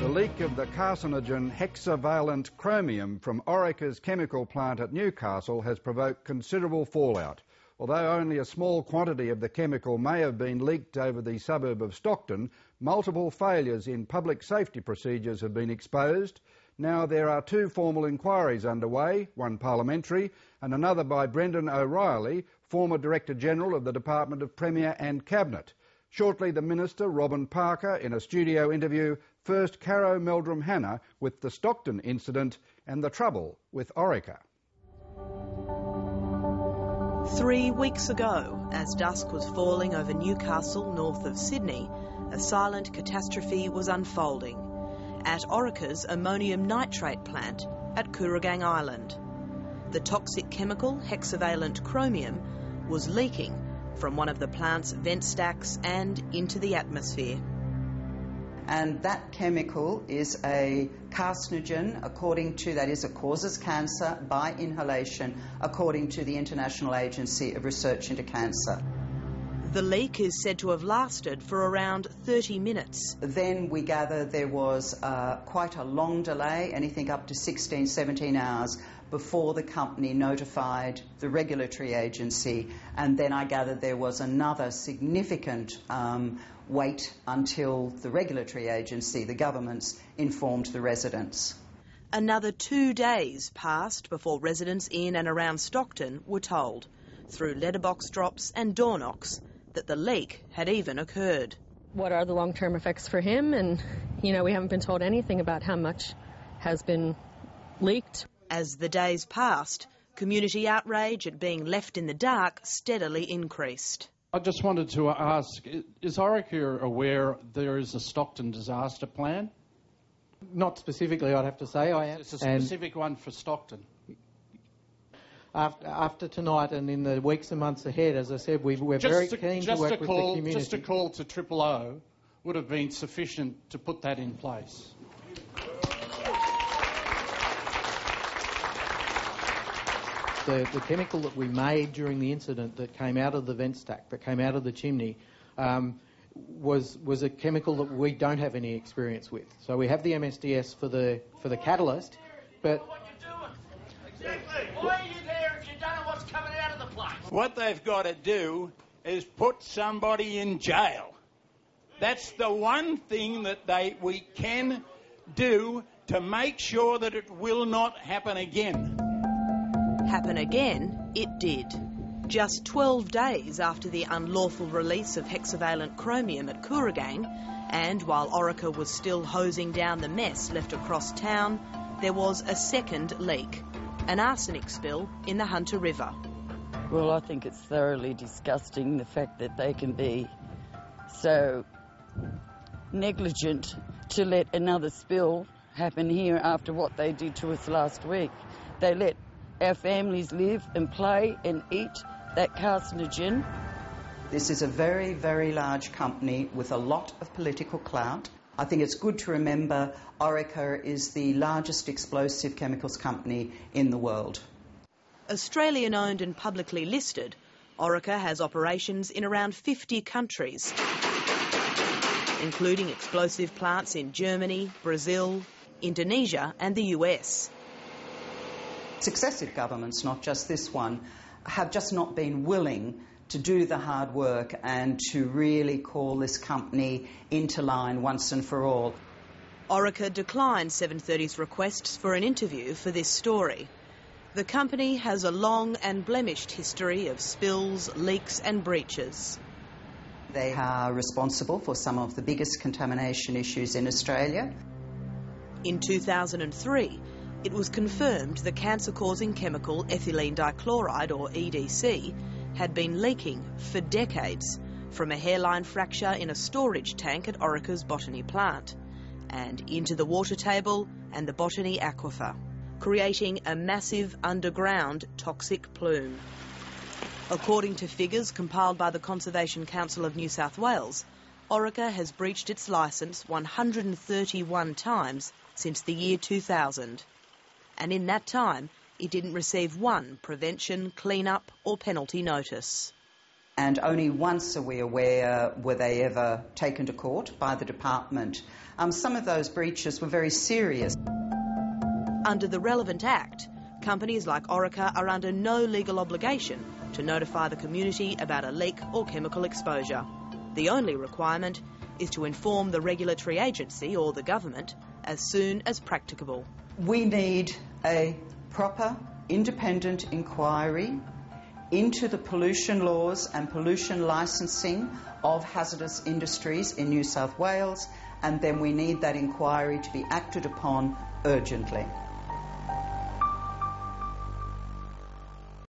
The leak of the carcinogen hexavalent chromium from Orica's chemical plant at Newcastle has provoked considerable fallout. Although only a small quantity of the chemical may have been leaked over the suburb of Stockton, multiple failures in public safety procedures have been exposed. Now there are two formal inquiries underway, one parliamentary and another by Brendan O'Reilly, former Director-General of the Department of Premier and Cabinet. Shortly, the Minister, Robin Parker, in a studio interview, first Caro Meldrum-Hanna with the Stockton incident and the trouble with Orica. 3 weeks ago, as dusk was falling over Newcastle, north of Sydney, a silent catastrophe was unfolding at Orica's ammonium nitrate plant at Kooragang Island. The toxic chemical, hexavalent chromium, was leaking from one of the plant's vent stacks and into the atmosphere. And that chemical is a carcinogen, it causes cancer by inhalation, according to the International Agency of Research into Cancer. The leak is said to have lasted for around 30 minutes. Then we gather there was quite a long delay, anything up to 16, 17 hours, before the company notified the regulatory agency, and then I gather there was another significant wait until the regulatory agency, the governments, informed the residents. Another 2 days passed before residents in and around Stockton were told, through letterbox drops and door knocks, that the leak had even occurred. What are the long-term effects for him? And, we haven't been told anything about how much has been leaked. As the days passed, community outrage at being left in the dark steadily increased. I just wanted to ask, is Orica aware there is a Stockton disaster plan? Not specifically, I'd have to say. It's a specific one for Stockton. After tonight and in the weeks and months ahead, as I said, we're very keen to work with the community. Just a call to 000 would have been sufficient to put that in place. The chemical that we made during the incident that came out of the vent stack, that came out of the chimney, was a chemical that we don't have any experience with. So we have the MSDS for the catalyst, but... What you're doing? Exactly. Why are you there if you don't know what's coming out of the place? What they've got to do is put somebody in jail. That's the one thing that we can do to make sure that it will not happen again. Happen again, it did. Just 12 days after the unlawful release of hexavalent chromium at Kooragang, and while Orica was still hosing down the mess left across town, there was a second leak, an arsenic spill in the Hunter River. Well, I think it's thoroughly disgusting, the fact that they can be so negligent to let another spill happen here after what they did to us last week. They let our families live and play and eat that carcinogen. This is a very, very large company with a lot of political clout. I think it's good to remember Orica is the largest explosive chemicals company in the world. Australian-owned and publicly listed, Orica has operations in around 50 countries, including explosive plants in Germany, Brazil, Indonesia and the US. Successive governments, not just this one, have just not been willing to do the hard work and to really call this company into line once and for all. Orica declined 730's requests for an interview for this story. The company has a long and blemished history of spills, leaks and breaches. They are responsible for some of the biggest contamination issues in Australia. In 2003, it was confirmed the cancer-causing chemical ethylene dichloride, or EDC, had been leaking for decades from a hairline fracture in a storage tank at Orica's botany plant and into the water table and the botany aquifer, creating a massive underground toxic plume. According to figures compiled by the Conservation Council of New South Wales, Orica has breached its licence 131 times since the year 2000. And in that time, it didn't receive one prevention, clean-up or penalty notice. and only once are we aware were they ever taken to court by the department. Some of those breaches were very serious. Under the relevant Act, companies like Orica are under no legal obligation to notify the community about a leak or chemical exposure. The only requirement is to inform the regulatory agency or the government as soon as practicable. We need a proper, independent inquiry into the pollution laws and pollution licensing of hazardous industries in New South Wales, and then we need that inquiry to be acted upon urgently.